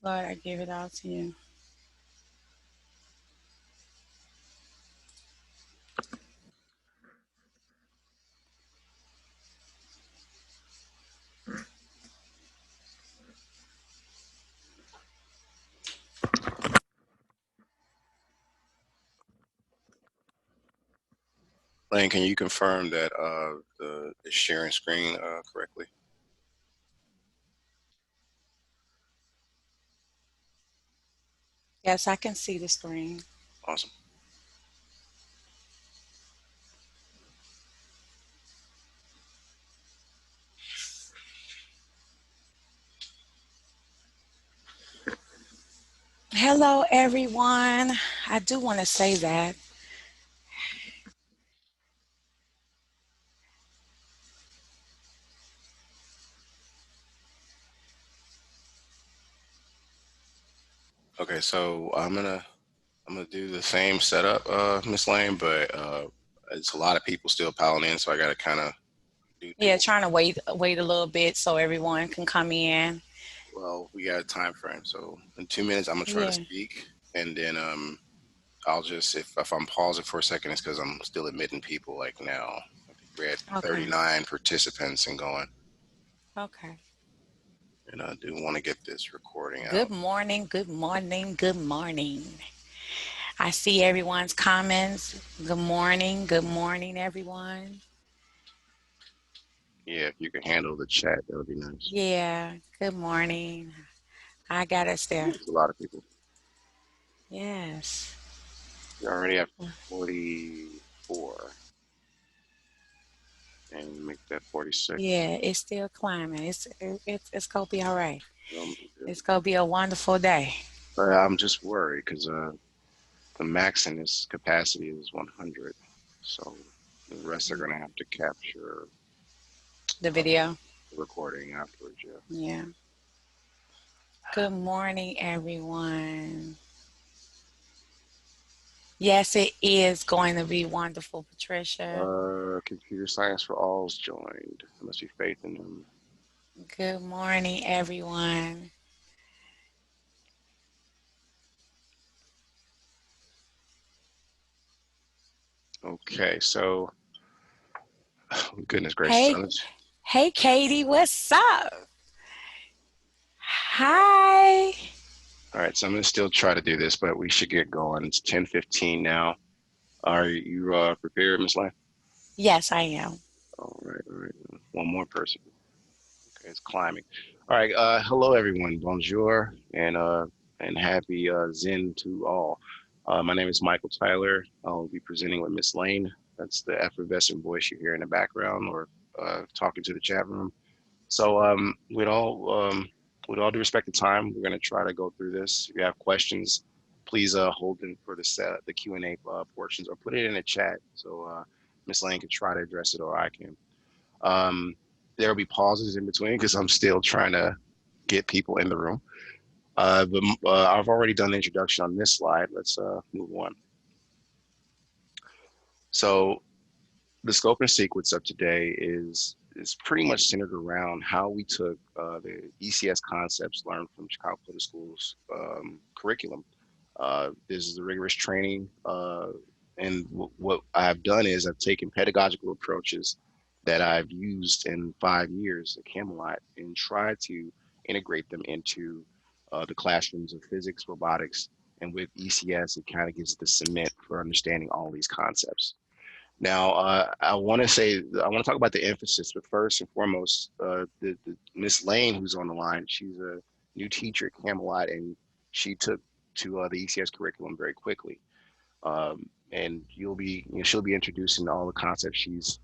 Lord, I give it all to you. Lane, can you confirm that the sharing screen correctly? Yes, I can see the screen. Awesome. Hello, everyone. I do want to say that. Okay, so I'm gonna do the same setup, Miss Lane, but it's a lot of people still piling in, so I gotta kind of do Yeah, trying to wait a little bit so everyone can come in. well. We got a time frame, so in 2 minutes I'm gonna try to Yeah. speak, and then I'll just if I'm pausing for a second, it's because I'm still admitting people. Like now, I think we're at Okay. 39 participants and going, Okay. and I do want to get this recording Good out. morning. Good morning. Good morning. I see everyone's comments. Good morning. Good morning, everyone. Yeah, if you can handle the chat, that would be nice. Yeah. Good morning. I got us there. It's a lot of people. Yes. We already have 44, and make that 46. Yeah. It's still climbing. It's gonna be all right. Um, It's gonna be a wonderful day. but I'm just worried because the max in this capacity is 100, so the rest are gonna have to capture The uh, video. the recording afterwards. Yeah. Yeah. Good morning, everyone. Yes, it is going to be wonderful, Patricia. Computer science for all's joined. There must be faith in them. Good morning, everyone. Okay, so goodness gracious, Hey, hey, Katie, what's up? Hi. all right, so I'm gonna still try to do this, but we should get going. It's 10:15 now. Are you prepared, Miss Lane? Yes, I am. All right, all right. One more person. Okay, it's climbing. All right. Hello, everyone. Bonjour, and happy Zen to all. My name is Michael Tyler. I'll be presenting with Miss Lane. That's the effervescent voice you hear in the background, or talking to the chat room. So, with all due respect to time, we're going to try to go through this. If you have questions, please hold them for the Q&A portions, or put it in the chat so Miss Lane can try to address it, or I can. Um, there'll be pauses in between because I'm still trying to get people in the room. But I've already done the introduction on this slide. Let's move on. So the scope and sequence of today is pretty much centered around how we took the ECS concepts learned from Chicago Public Schools curriculum. This is a rigorous training, and what I've done is I've taken pedagogical approaches that I've used in 5 years at Camelot and tried to integrate them into the classrooms of physics, robotics, and with ECS, it kind of gives the cement for understanding all these concepts. Now, I want to talk about the emphasis, but first and foremost, the Miss Lane, who's on the line, she's a new teacher at Camelot, and she took to the ECS curriculum very quickly. And she'll be introducing all the concepts she's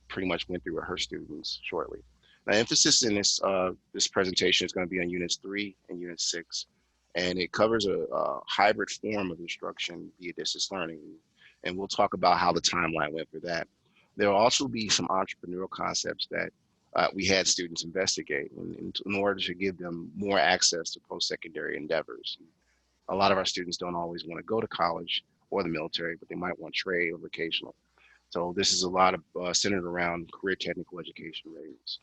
pretty much went through with her students shortly. The emphasis in this presentation is going to be on units 3 and unit 6, and it covers a hybrid form of instruction via distance learning, and we'll talk about how the timeline went for that. There will also be some entrepreneurial concepts that we had students investigate in order to give them more access to post-secondary endeavors. A lot of our students don't always want to go to college or the military, but they might want trade or vocational. So this is a lot of centered around career technical education readiness.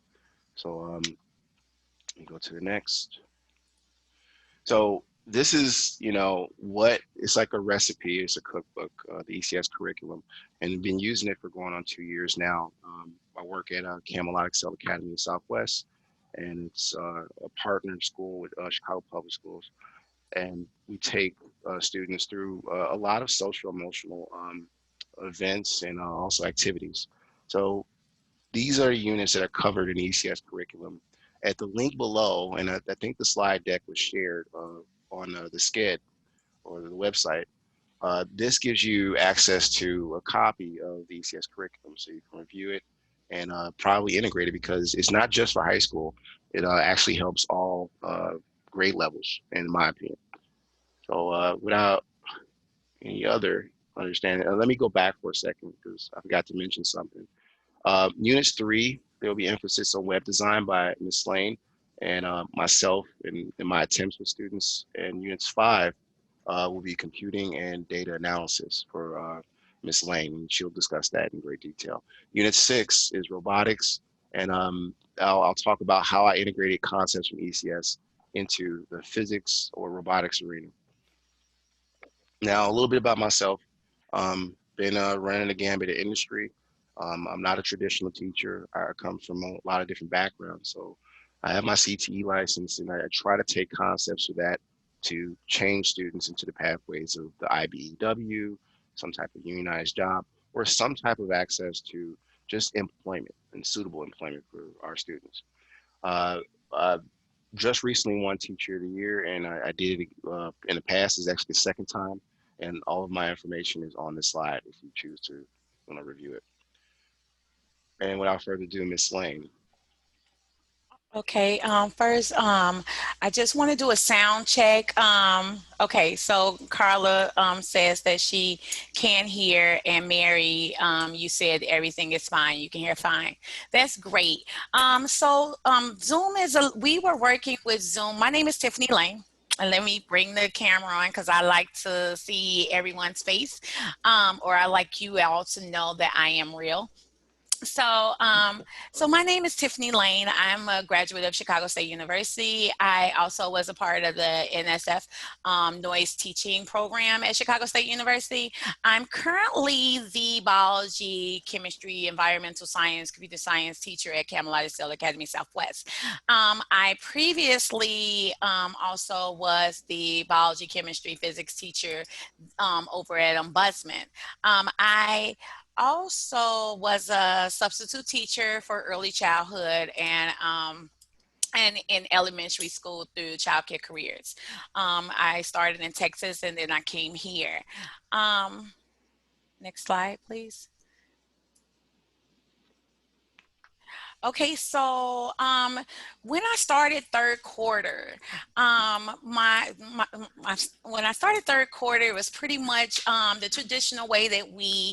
So let me go to the next. So this is, what it's like a recipe. It's a cookbook, the ECS curriculum, and been using it for going on 2 years now. I work at Camelot Excel Academy in Southwest, and it's a partner school with Chicago Public Schools, and we take students through a lot of social emotional events and also activities. So these are units that are covered in ECS curriculum. At the link below, and I think the slide deck was shared on the SCED or the website. This gives you access to a copy of the ECS curriculum, so you can review it and probably integrate it, because it's not just for high school. It actually helps all grade levels, in my opinion. So without any other understanding, let me go back for a second because I forgot to mention something. Units 3, there will be emphasis on web design by Ms. Lane and myself in my attempts with students. And Units 5 will be computing and data analysis for Ms. Lane, and she'll discuss that in great detail. Unit 6 is robotics, and I'll talk about how I integrated concepts from ECS into the physics or robotics arena. Now, a little bit about myself. Been running the gambit of industry. I'm not a traditional teacher. I come from a lot of different backgrounds. So I have my CTE license, and I try to take concepts of that to change students into the pathways of the IBEW, some type of unionized job, or some type of access to just employment and suitable employment for our students. Uh, uh, just recently won Teacher of the Year, and I did it in the past. Is actually the second time, and all of my information is on the slide if you choose to want to review it. And without further ado, Miss Lane. Okay, first, I just want to do a sound check. Okay, so Carla says that she can hear, and Mary, you said everything is fine. You can hear fine. That's great. Zoom we were working with Zoom. My name is Tiffany Lane. And let me bring the camera on because I like to see everyone's face, or I like you all to know that I am real. So, um, so my name is Tiffany Lane. I'm a graduate of Chicago State University. I also was a part of the NSF noise teaching program at Chicago State University. I'm currently the biology, chemistry, environmental science, computer science teacher at Camelot Excel Academy Southwest. I previously also was the biology, chemistry, physics teacher over at Ombudsman. I also was a substitute teacher for early childhood and in elementary school through childcare careers. I started in Texas and then I came here. Um, Next slide, please. Okay, when I started third quarter, when I started third quarter, it was pretty much the traditional way that we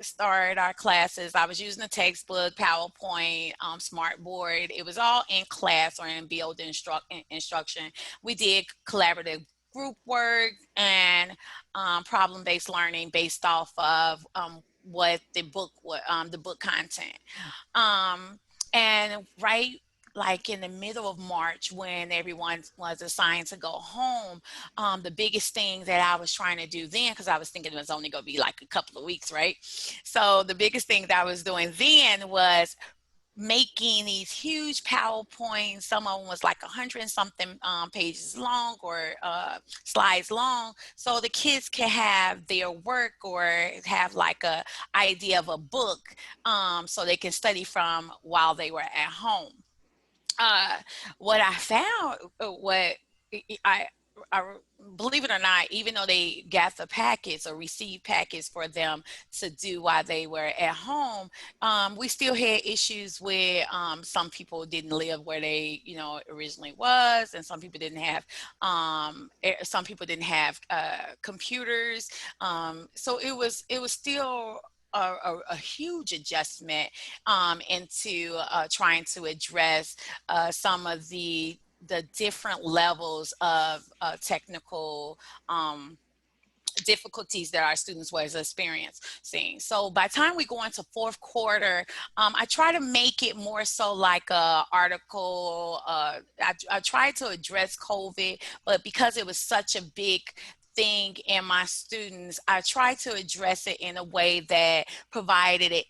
started our classes. I was using a textbook, PowerPoint, Smartboard. It was all in class or in build instruction. We did collaborative group work and problem-based learning based off of what the book content. Um, and right like in the middle of March when everyone was assigned to go home, the biggest thing that I was trying to do then, because I was thinking it was only going to be like a couple of weeks, right? So the biggest thing that I was doing then was making these huge PowerPoints. Some of them was like 100 and something pages long or slides long. So the kids can have their work or have like a idea of a book so they can study from while they were at home. uh, what I found, I, I, believe it or not, even though they got the packets or received packets for them to do while they were at home, we still had issues where some people didn't live where they, originally was, and some people didn't have computers. So it was still a huge adjustment into trying to address some of the different levels of technical um, difficulties that our students was experiencing. So by the time we go into fourth quarter, I try to make it more so like a article. I tried to address COVID, but because it was such a big thing in my students, I tried to address it in a way that provided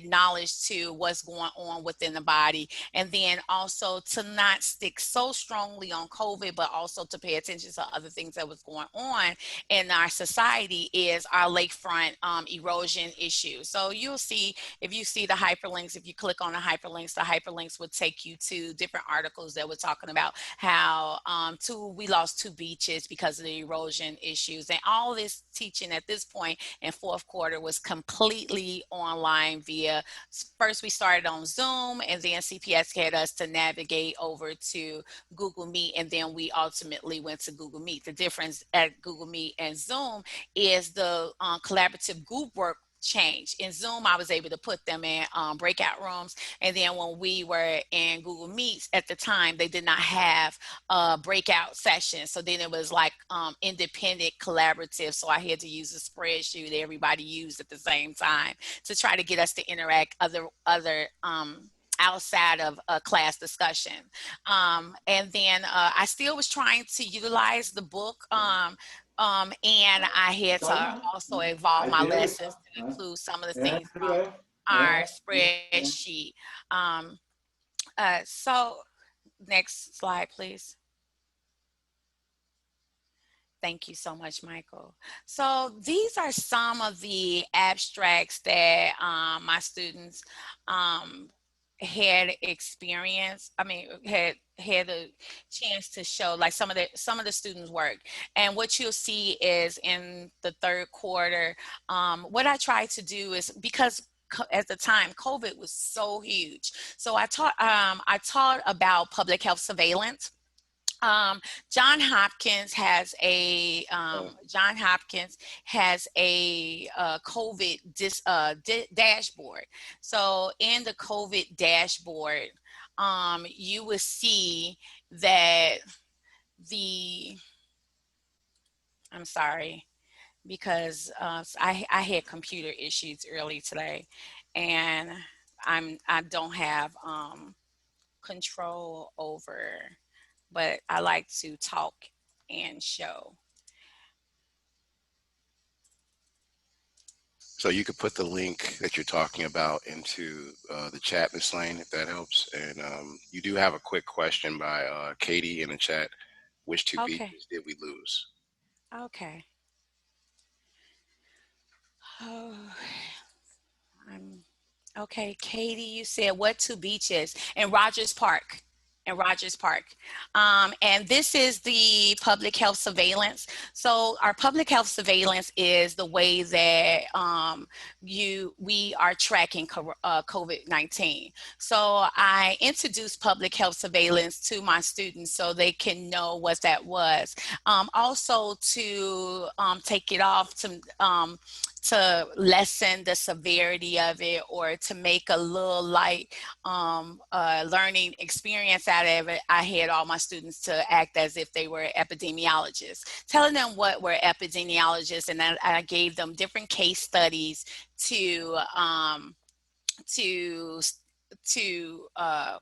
knowledge to what's going on within the body, and then also to not stick so strongly on COVID, but also to pay attention to other things that was going on in our society is our lakefront erosion issue. So you'll see, if you see the hyperlinks, if you click on the hyperlinks would take you to different articles that were talking about how we lost two beaches because of the erosion issues. And all this teaching at this point in fourth quarter was completely online via, first we started on Zoom, and then CPS had us to navigate over to Google Meet, and then we ultimately went to Google Meet. The difference at Google Meet and Zoom is the collaborative group work change. In Zoom, I was able to put them in breakout rooms. And then when we were in Google Meets at the time, they did not have breakout sessions. So then it was like independent collaborative. So I had to use a spreadsheet that everybody used at the same time to try to get us to interact other outside of a class discussion. And then I still was trying to utilize the book. And I had to also evolve my lessons to include some of the things from our spreadsheet. Um, so next slide, please. Thank you so much, Michael. So these are some of the abstracts that my students um, had experience. I mean, had a chance to show like some of the students' work. And what you'll see is in the third quarter, what I tried to do is, because at the time COVID was so huge, so I taught about public health surveillance. um, John Hopkins has a COVID dashboard. So in the COVID dashboard, you will see that the I'm sorry, because I had computer issues early today, and I don't have control over, but I like to talk and show. So you could put the link that you're talking about into the chat, Miss Lane, if that helps. And you do have a quick question by Katie in the chat. Which two Okay. beaches did we lose? Okay. Oh, I'm okay. Katie, you said what two beaches? In Rogers Park. In Rogers Park. And this is the public health surveillance. So our public health surveillance is the way that we are tracking COVID-19. So I introduced public health surveillance to my students so they can know what that was. Also to take it off to lessen the severity of it, or to make a little light learning experience out of it, I had all my students to act as if they were epidemiologists, telling them what were epidemiologists, and I gave them different case studies to to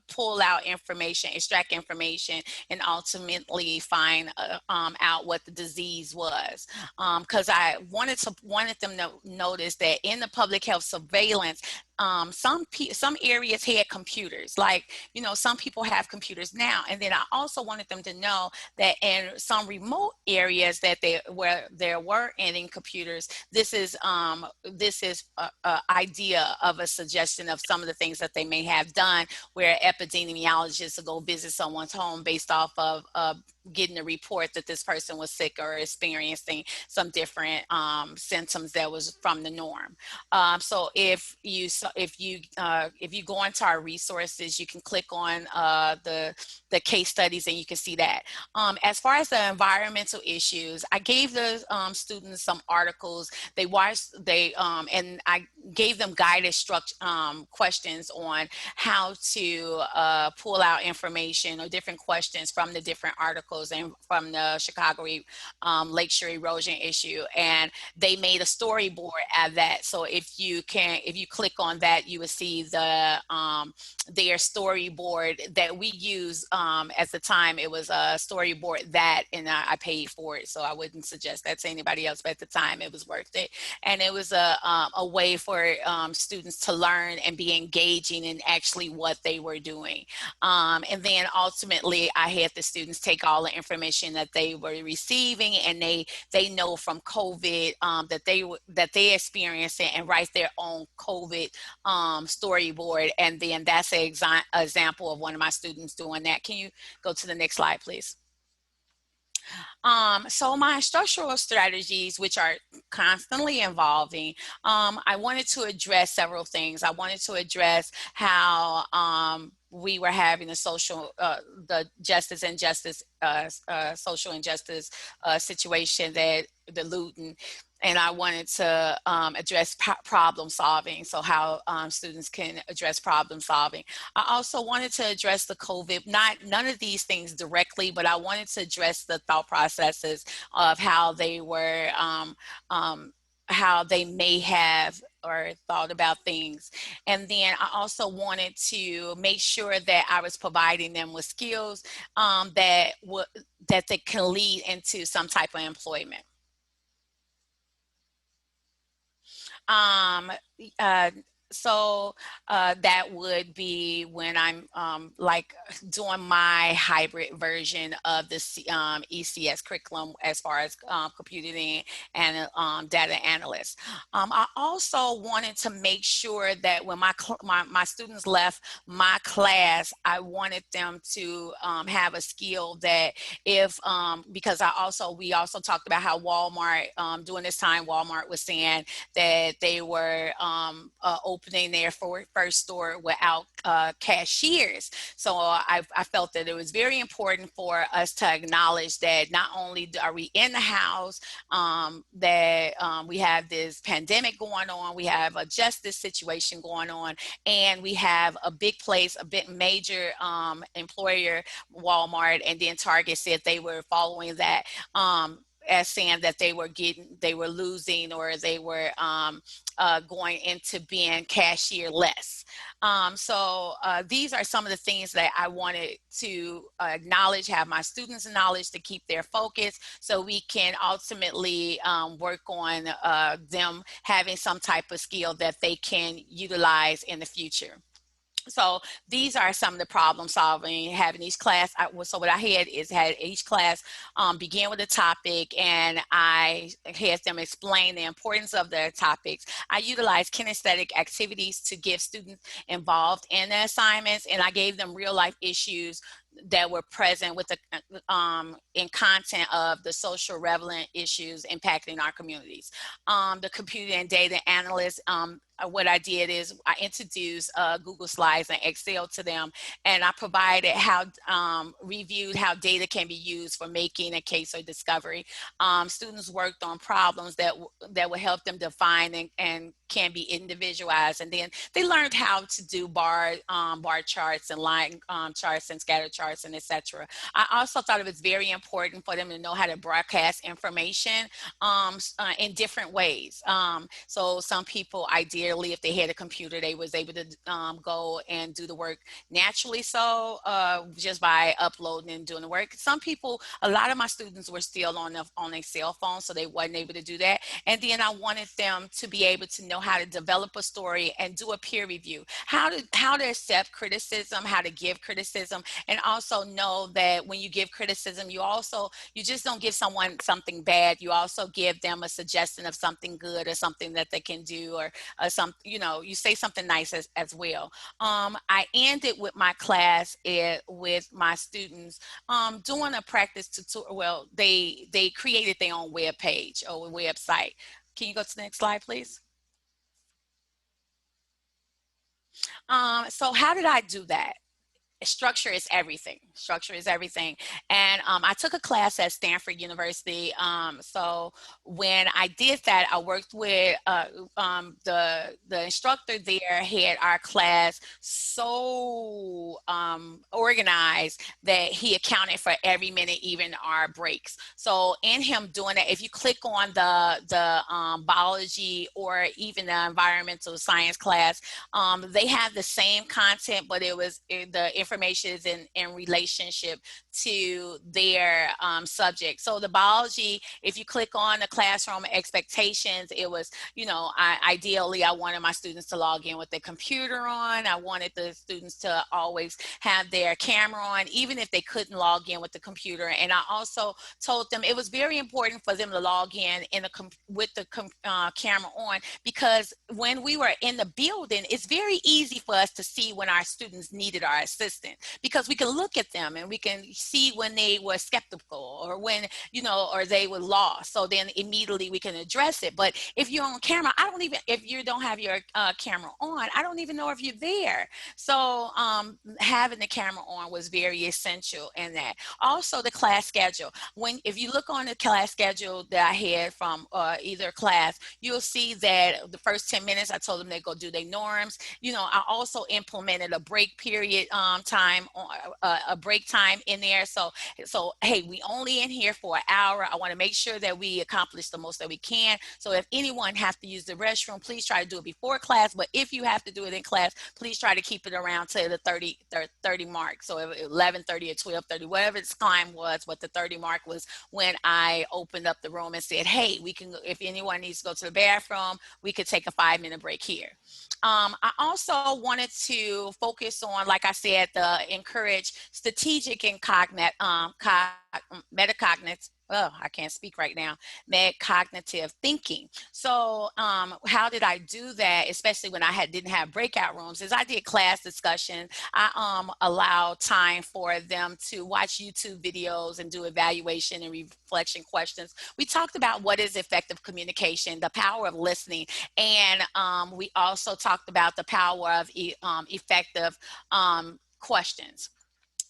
pull out information, extract information, and ultimately find out what the disease was. Because I wanted them to notice that in the public health surveillance, some areas had computers. Like, some people have computers now, and then I also wanted them to know that in some remote areas where there were any computers, this is a idea of a suggestion of some of the things that they may have done, where epidemiologists will go visit someone's home based off of getting a report that this person was sick or experiencing some different symptoms that was from the norm. So if you go into our resources, you can click on the case studies, and you can see that. As far as the environmental issues, I gave the students some articles. They watched, and I gave them guided questions on how to pull out information or different questions from the different articles articles and from the Chicago lakeshore erosion issue, and they made a storyboard out of that. So if you click on that, you will see their storyboard that we use. At the time, it was a storyboard that, and I paid for it, so I wouldn't suggest that to anybody else. But at the time, it was worth it, and it was a way for students to learn and be engaging in actually what they were doing. And then ultimately, I had the students take all the information that they were receiving, and they know from COVID that they experienced it, and write their own COVID storyboard. And then that's an example of one of my students doing that. Can you go to the next slide, please? So my structural strategies, which are constantly evolving, I wanted to address several things. I wanted to address how we were having the social injustice situation, that the looting, and I wanted to address problem solving. So how students can address problem solving. I also wanted to address the COVID, none of these things directly, but I wanted to address the thought processes of how they were, how they may have or thought about things. And then I also wanted to make sure that I was providing them with skills that they can lead into some type of employment. Um, uh, that would be when I'm like doing my hybrid version of the ECS curriculum, as far as computing and data analyst. I also wanted to make sure that when my students left my class, I wanted them to have a skill that if because we also talked about how Walmart, during this time, Walmart was saying that they were opening their first store without cashiers. So I felt that it was very important for us to acknowledge that not only are we in the house, that we have this pandemic going on, we have a justice situation going on, and we have a big place, a big major employer, Walmart, and then Target said they were following that. As saying that they were losing, or they were going into being cashier less. These are some of the things that I wanted to acknowledge, have my students knowledge to keep their focus, so we can ultimately work on them having some type of skill that they can utilize in the future. So these are some of the problem solving, having each class. So what I had each class begin with a topic, and I had them explain the importance of the topics. I utilized kinesthetic activities to get students involved in the assignments, and I gave them real life issues that were present with the in content of the social relevant issues impacting our communities. The computer and data analysts, what I did is I introduced Google Slides and Excel to them, and I provided reviewed how data can be used for making a case or discovery. Students worked on problems that would help them define and can be individualized, and then they learned how to do bar charts and line charts and scatter charts and etc. I also thought it was very important for them to know how to broadcast information in different ways. So some people, ideally, if they had a computer, they was able to go and do the work naturally, so just by uploading and doing the work. Some people, a lot of my students were still on a cell phone, so they wasn't able to do that. And then I wanted them to be able to know how to develop a story and do a peer review, how to accept criticism, how to give criticism, and also know that when you give criticism, you just don't give someone something bad. You also give them a suggestion of something good or something that they can do, or you say something nice as well. I ended with my class with my students doing a practice tutorial. Well, they created their own web page or website. Can you go to the next slide, please? So how did I do that? structure is everything. Structure is everything. And I took a class at Stanford University. So when I did that, I worked with the instructor there had our class so organized that he accounted for every minute, even our breaks. So in him doing that, if you click on the biology or even the environmental science class, they have the same content, but the information is in relationship to their subject. So the biology, if you click on the classroom expectations, it was, ideally I wanted my students to log in with their computer on. I wanted the students to always have their camera on, even if they couldn't log in with the computer. And I also told them it was very important for them to log in with the camera on, because when we were in the building, it's very easy for us to see when our students needed our assistance, because we can look at them and we can see when they were skeptical or when, or they were lost. So then immediately we can address it. But if you're on camera, if you don't have your camera on, I don't even know if you're there. So having the camera on was very essential in that. Also, the class schedule. If you look on the class schedule that I had from either class, you'll see that the first 10 minutes, I told them they go do their norms. I also implemented a break period time, a break time in there. So hey, we only in here for an hour. I want to make sure that we accomplish the most that we can. So if anyone has to use the restroom, please try to do it before class. But if you have to do it in class, please try to keep it around to the 30 mark. So 11:30 or 12:30, whatever its time was, but the 30 mark was when I opened up the room and said, hey, we can, if anyone needs to go to the bathroom, we could take a 5-minute break here. I also wanted to focus on, like I said, encourage strategic and metacognitive. Oh, I can't speak right now. Metacognitive thinking. So, how did I do that? Especially when I didn't have breakout rooms, is I did class discussion. I allowed time for them to watch YouTube videos and do evaluation and reflection questions. We talked about what is effective communication, the power of listening, and we also talked about the power of effective questions.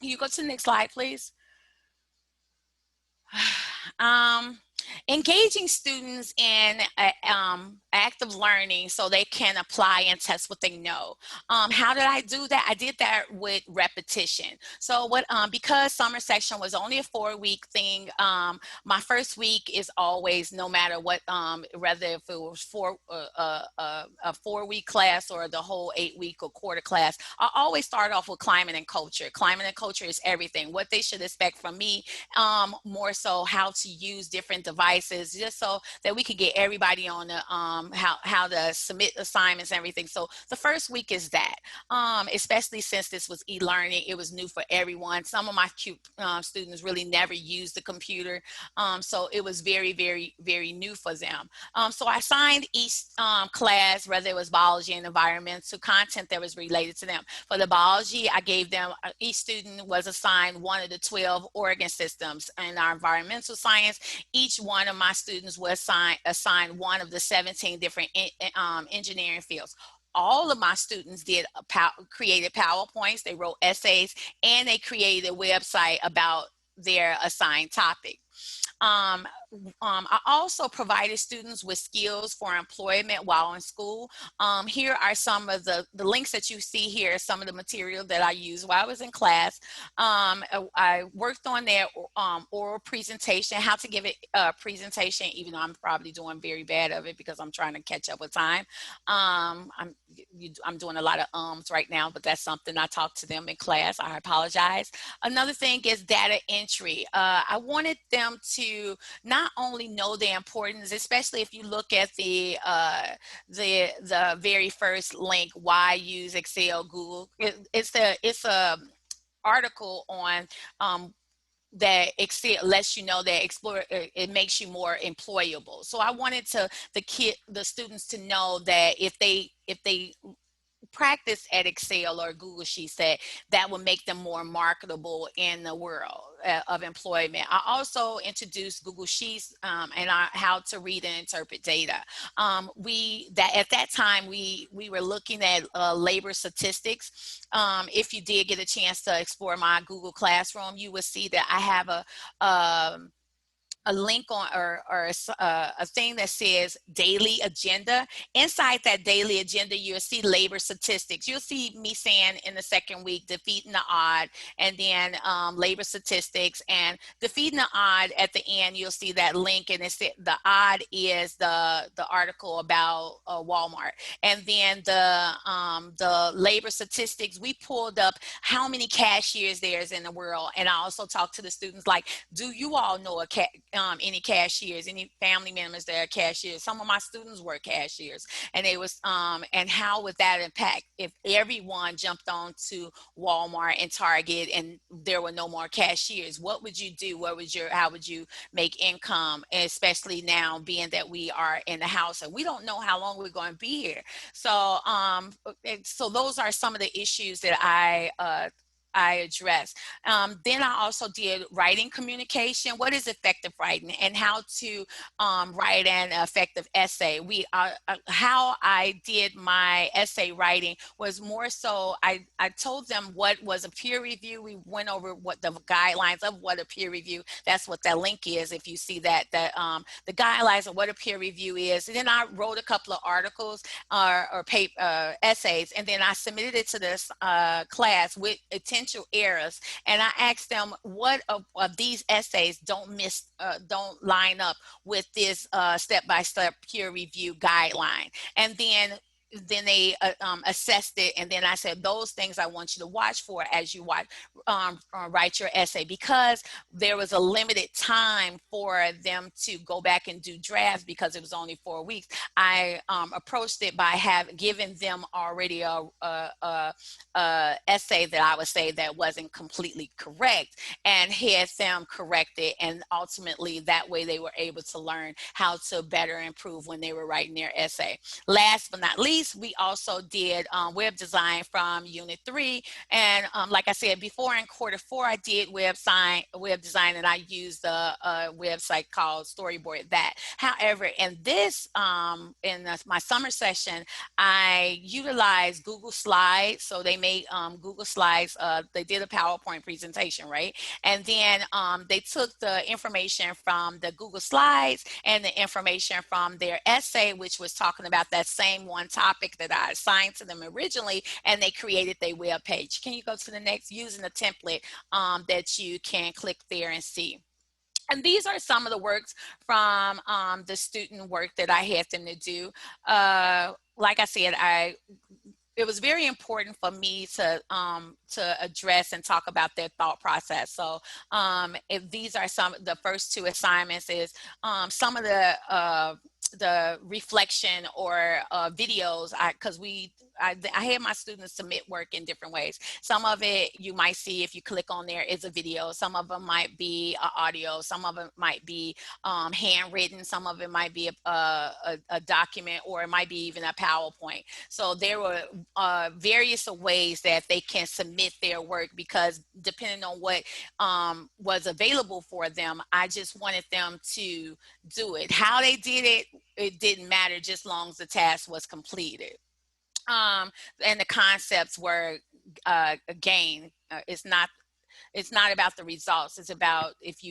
Can you go to the next slide, please? um, Engaging students in active learning so they can apply and test what they know. How did I do that? I did that with repetition. So because summer section was only a 4-week thing, my first week is always, no matter what, whether if it was a 4-week class or the whole 8-week or quarter class, I always start off with climate and culture. Climate and culture is everything, what they should expect from me, more so how to use different devices, just so that we can get everybody on the how to submit assignments and everything. So the first week is that, especially since this was e-learning, it was new for everyone. Some of my students really never used the computer, so it was very, very, very new for them. So I assigned each class, whether it was biology and environmental, content that was related to them. For the biology, I gave them, each student was assigned one of the 12 organ systems. In our environmental science, each one of my students was assigned one of the 17 different engineering fields. All of my students created PowerPoints, they wrote essays, and they created a website about their assigned topic. I also provided students with skills for employment while in school. Here are some of the links that you see here, some of the material that I used while I was in class. I worked on their oral presentation, how to give it a presentation, even though I'm probably doing very bad of it because I'm trying to catch up with time. I'm doing a lot of right now, but that's something I talked to them in class. I apologize. Another thing is data entry. I wanted them to not only know the importance, especially if you look at the very first link, why use Excel, Google. It's a article on that Excel lets you know that it makes you more employable. So I wanted the students to know that if they practice at Excel or Google Sheets that will make them more marketable in the world of employment. I also introduced Google Sheets and how to read and interpret data. We that At that time we were looking at labor statistics. If you did get a chance to explore my Google Classroom, you would see that I have a link on a thing that says daily agenda. Inside that daily agenda, you'll see labor statistics. You'll see me saying in the second week, defeating the odd, and then labor statistics, and defeating the odd at the end, you'll see that link, and it's the odd is the article about Walmart. And then the labor statistics, we pulled up how many cashiers there's in the world. And I also talked to the students like, do you all know any cashiers, any family members that are cashiers? Some of my students were cashiers, and they was and how would that impact if everyone jumped on to Walmart and Target and there were no more cashiers? What would you do? How would you make income? And especially now, being that we are in the house and we don't know how long we're going to be here. So those are some of the issues that I addressed. Then I also did writing communication. What is effective writing, and how to write an effective essay? How I did my essay writing was more so I told them what was a peer review. We went over what the guidelines of what a peer review. That's what that link is. If you see that the guidelines of what a peer review is, and then I wrote a couple of articles or paper essays, and then I submitted it to this class with potential errors, and I asked them what of these essays don't line up with this step-by-step peer review guideline. And then they assessed it, and then I said, those things I want you to watch for as you write your essay, because there was a limited time for them to go back and do drafts because it was only 4 weeks. I approached it by giving them already a essay that I would say that wasn't completely correct, and had them correct it, and ultimately that way they were able to learn how to better improve when they were writing their essay. Last but not least, we also did web design from Unit 3. And like I said before, in quarter 4, I did web design, and I used a website called Storyboard That. However, in my summer session, I utilized Google Slides. So they made Google Slides. They did a PowerPoint presentation, right? And then they took the information from the Google Slides and the information from their essay, which was talking about that same one topic that I assigned to them originally, and they created their web page. Can you go to the next, using a template that you can click there and see? And these are some of the works from the student work that I had them to do. Like I said, it was very important for me to address and talk about their thought process. So if these are the first 2 assignments is some of the reflection or videos, because I had my students submit work in different ways. Some of it you might see if you click on there is a video. Some of them might be audio. Some of it might be handwritten. Some of it might be a document, or it might be even a PowerPoint. So there were various ways that they can submit their work, because depending on what was available for them, I just wanted them to do it. How they did it, it didn't matter, just as long as the task was completed. And the concepts were gained. It's not about the results. It's about if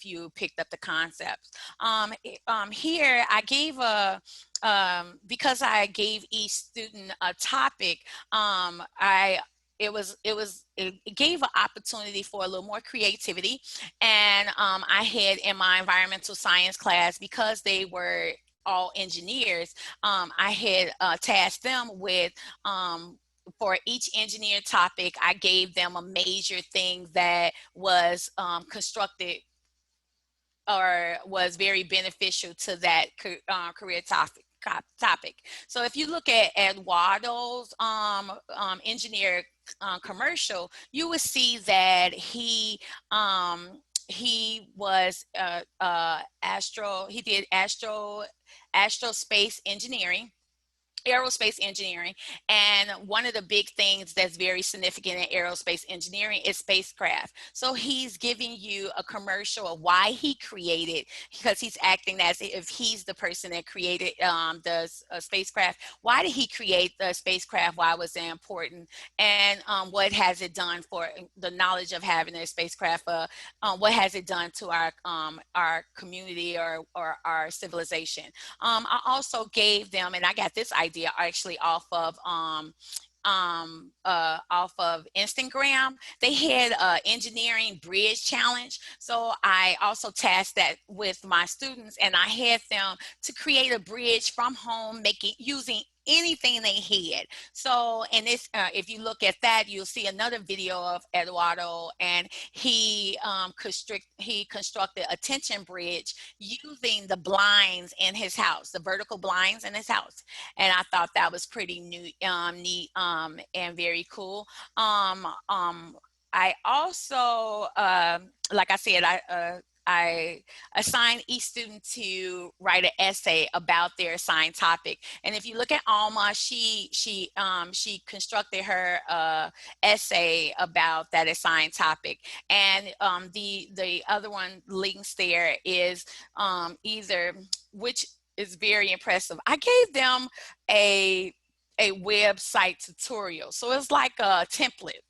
you picked up the concepts. Here I gave because I gave each student a topic. It gave an opportunity for a little more creativity. And I had in my environmental science class, because they were all engineers, I had tasked them with for each engineer topic, I gave them a major thing that was constructed or was very beneficial to that career topic. So if you look at Waddle's engineer commercial, you will see that he was he did aerospace engineering. aerospace engineering. And one of the big things that's very significant in aerospace engineering is spacecraft. So he's giving you a commercial of why he created, because he's acting as if he's the person that created the spacecraft. Why did he create the spacecraft? Why was it important? And what has it done for the knowledge of having a spacecraft? What has it done to our community, or our civilization? I also gave them, and I got this idea actually off of Instagram. They had a engineering bridge challenge. So I also tasked that with my students, and I had them to create a bridge from home, making using anything they had. So, and this, if you look at that, you'll see another video of Eduardo, and he constructed a tension bridge using the blinds in his house, the vertical blinds in his house. And I thought that was pretty neat, and very cool. I also, like I said, I assign each student to write an essay about their assigned topic. And if you look at Alma, she constructed her essay about that assigned topic. And the other one links there is either, which is very impressive. I gave them a a website tutorial. So it's like a template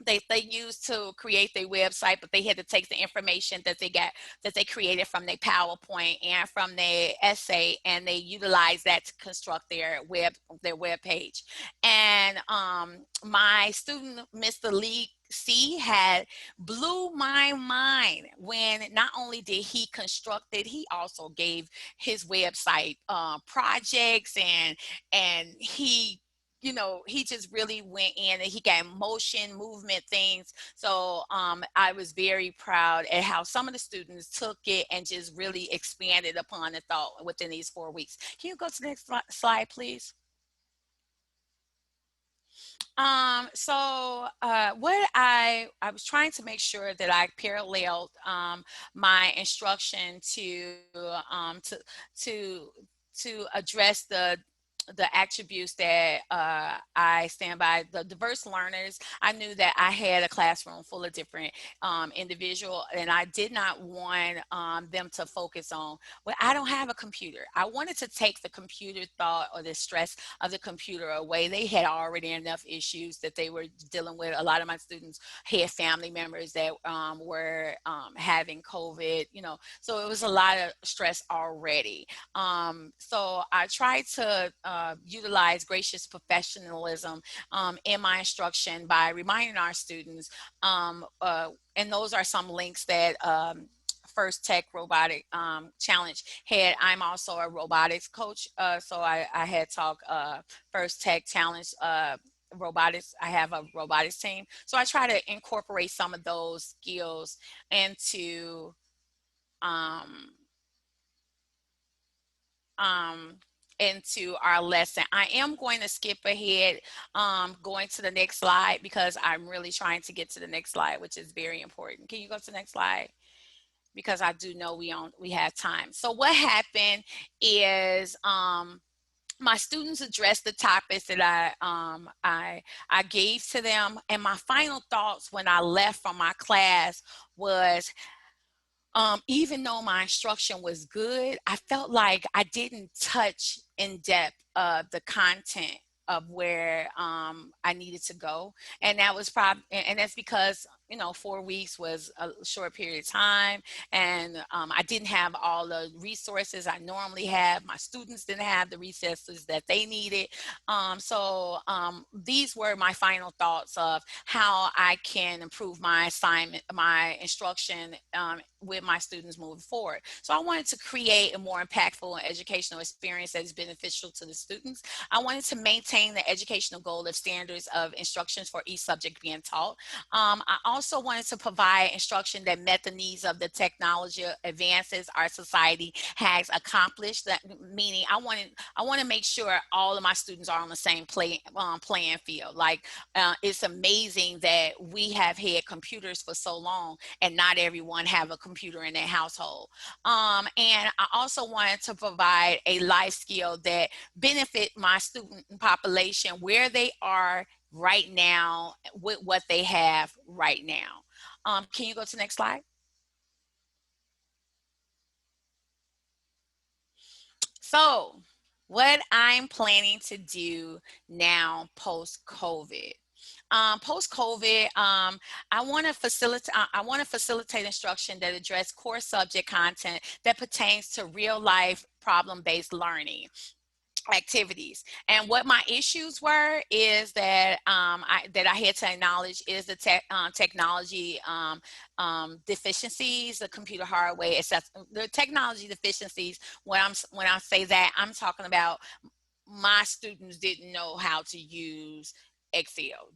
they used to create their website, but they had to take the information that they created from their PowerPoint and from their essay, and they utilized that to construct their web page. And my student, Mr. Lee C, had blew my mind when not only did he construct it, he also gave his website projects, and he just really went in, and he got motion movement things. So I was very proud at how some of the students took it and just really expanded upon the thought within these 4 weeks. Can you go to the next slide, please? What I was trying to make sure that I paralleled my instruction to to address the attributes that I stand by. The diverse learners, I knew that I had a classroom full of different individual, and I did not want them to focus on, well, I don't have a computer. I wanted to take the computer thought or the stress of the computer away. They had already enough issues that they were dealing with. A lot of my students had family members that were having COVID, so it was a lot of stress already. So I tried to utilize gracious professionalism in my instruction by reminding our students, and those are some links that First Tech Robotic Challenge had. I'm also a robotics coach, so I had talked First Tech Challenge robotics. I have a robotics team, so I try to incorporate some of those skills into um, um, into our lesson. I am going to skip ahead, going to the next slide, because I'm really trying to get to the next slide, which is very important. Can you go to the next slide? Because I do know we have time. So what happened is my students addressed the topics that I gave to them, and my final thoughts when I left from my class was, even though my instruction was good, I felt like I didn't touch in depth the content of where I needed to go. And that was probably, and that's because, 4 weeks was a short period of time. And I didn't have all the resources I normally have. My students didn't have the resources that they needed. These were my final thoughts of how I can improve my assignment, my instruction with my students moving forward. So I wanted to create a more impactful and educational experience that is beneficial to the students. I wanted to maintain the educational goal of standards of instructions for each subject being taught. I also wanted to provide instruction that met the needs of the technology advances our society has accomplished. That meaning, I want to make sure all of my students are on the same playing field. Like it's amazing that we have had computers for so long, and not everyone have a computer in their household. And I also wanted to provide a life skill that benefit my student population where they are right now with what they have right now. Can you go to the next slide? So, what I'm planning to do now post COVID. Post COVID, I want to facilitate. I want to facilitate instruction that address core subject content that pertains to real life problem based learning activities. And what my issues were is that I had to acknowledge is the technology deficiencies, the computer hardware, the technology deficiencies. When I say that, I'm talking about my students didn't know how to use Excel.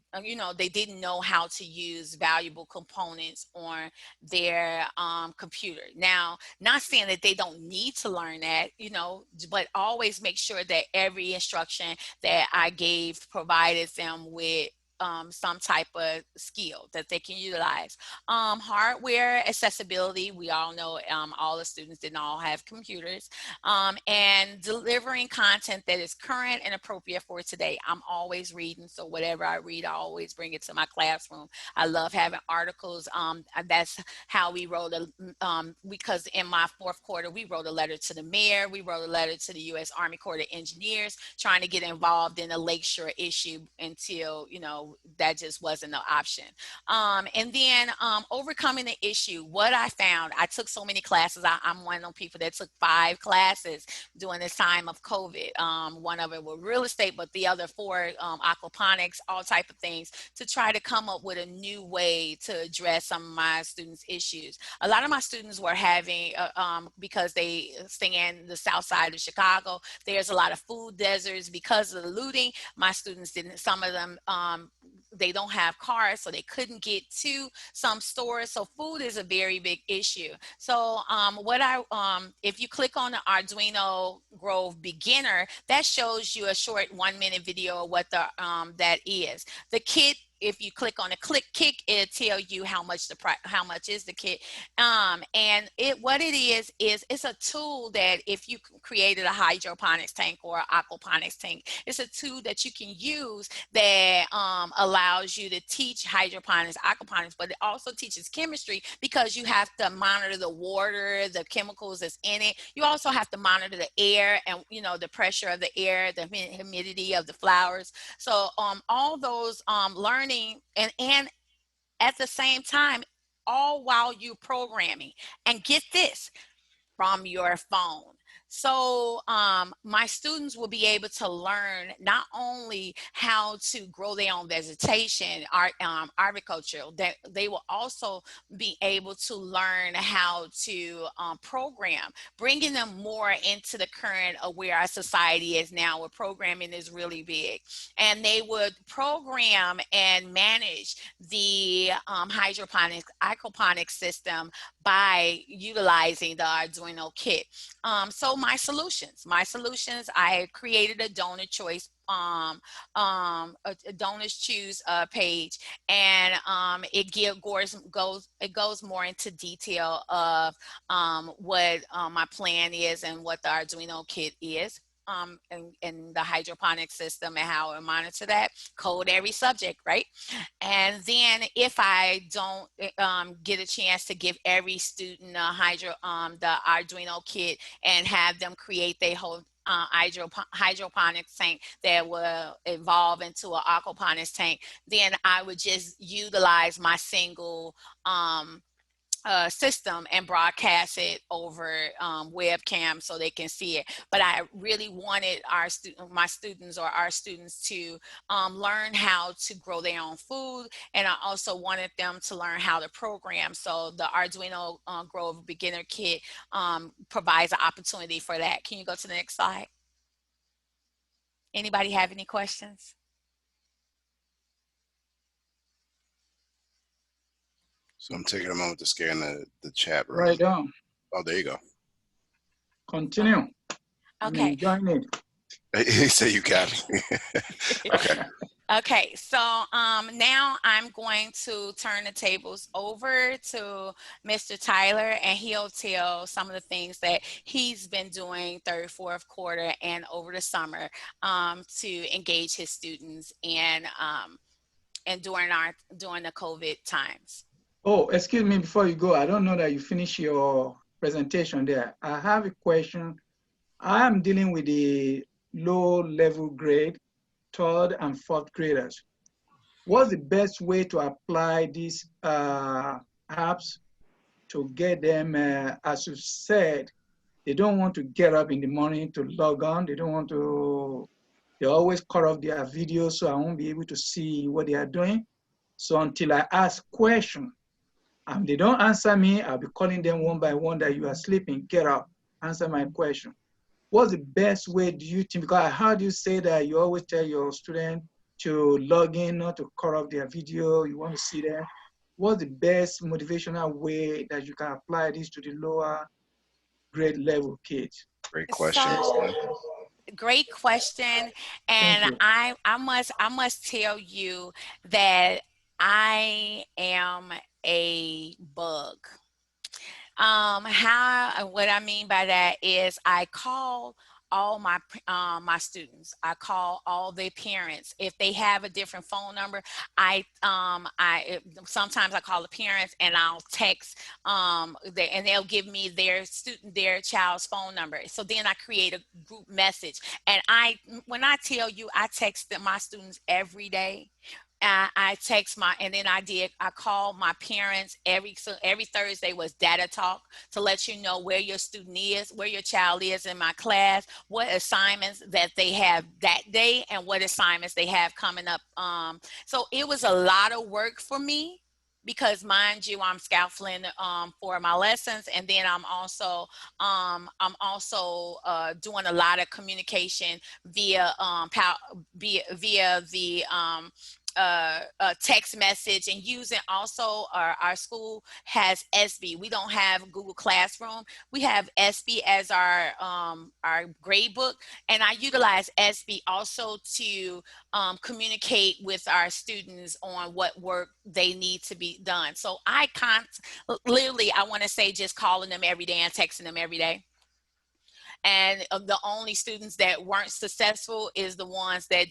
They didn't know how to use valuable components on their computer. Now, not saying that they don't need to learn that, but always make sure that every instruction that I gave provided them with some type of skill that they can utilize. Hardware accessibility, we all know all the students didn't all have computers, and delivering content that is current and appropriate for today. I'm always reading, so whatever I read, I always bring it to my classroom. I love having articles. That's how we wrote because in my fourth quarter, we wrote a letter to the mayor, we wrote a letter to the U.S. Army Corps of Engineers, trying to get involved in the Lakeshore issue until, that just wasn't an option. And then overcoming the issue, what I found, I took so many classes. I'm one of those people that took 5 classes during this time of COVID. One of it was real estate, but the other 4, aquaponics, all type of things, to try to come up with a new way to address some of my students' issues. A lot of my students were having, because they stay in the south side of Chicago, there's a lot of food deserts because of the looting. My students didn't, some of them, they don't have cars, so they couldn't get to some stores. So food is a very big issue. So if you click on the Arduino Grove Beginner, that shows you a short 1-minute video of what that is. The kit, if you click on the kick, it tell you how much is the kit. And what it is it's a tool that if you created a hydroponics tank or an aquaponics tank, it's a tool that you can use that allows you to teach hydroponics, aquaponics, but it also teaches chemistry because you have to monitor the water, the chemicals that's in it. You also have to monitor the air and the pressure of the air, the humidity of the flowers. So all those learning and at the same time, all while you programming. And get this, from your phone. So my students will be able to learn not only how to grow their own vegetation, agriculture, that they will also be able to learn how to program, bringing them more into the current of where our society is now, where programming is really big. And they would program and manage the hydroponics, aquaponics system by utilizing the Arduino kit. So my solutions, I created a donor choice a donors choose page, and it goes more into detail of what my plan is and what the Arduino kit is. And the hydroponic system and how I monitor that, code every subject, right? And then if I don't get a chance to give every student the Arduino kit and have them create their whole hydroponics tank that will evolve into an aquaponics tank, then I would just utilize my single system and broadcast it over webcam so they can see it. But I really wanted my students or our students to learn how to grow their own food, and I also wanted them to learn how to program. So the Arduino Grove Beginner Kit provides an opportunity for that. Can you go to the next slide? Anybody have any questions? So I'm taking a moment to scan the chat room. Right on. Oh, there you go. Continue. I'm Okay. enjoying it. He said you got me. Okay. Okay, so now I'm going to turn the tables over to Mr. Tyler, and he'll tell some of the things that he's been doing third, fourth quarter, and over the summer to engage his students and during the COVID times. Oh, excuse me before you go. I don't know that you finish your presentation there. I have a question. I am dealing with the low level grade, third and fourth graders. What's the best way to apply these apps to get them, as you said, they don't want to get up in the morning to log on. They don't want to, they always cut off their videos, so I won't be able to see what they are doing. So until I ask questions, and they don't answer me, I'll be calling them one by one that you are sleeping, get up, answer my question. What's the best way do you think? Because I heard you say that you always tell your students to log in, not to cut off their video, you want to see them. What's the best motivational way that you can apply this to the lower grade level kids? Great question, Ms. So Lynn. great question, Thank and you. I must tell you that I am a bug. How what I mean by that is I call all my students. I call all their parents. If they have a different phone number, sometimes I call the parents and I'll text and they'll give me their child's phone number. So then I create a group message, and when I tell you I text my students every day. I text and then I call my parents every Thursday was data talk to let you know where your student is, where your child is in my class, what assignments that they have that day, and what assignments they have coming up. So it was a lot of work for me because, mind you, I'm scaffolding for my lessons, and then I'm also doing a lot of communication via the text message, and using also our school has SB. We don't have Google Classroom. We have SB as our grade book, and I utilize SB also to communicate with our students on what work they need to be done. So I can't literally, I want to say, just calling them every day and texting them every day. And the only students that weren't successful is the ones that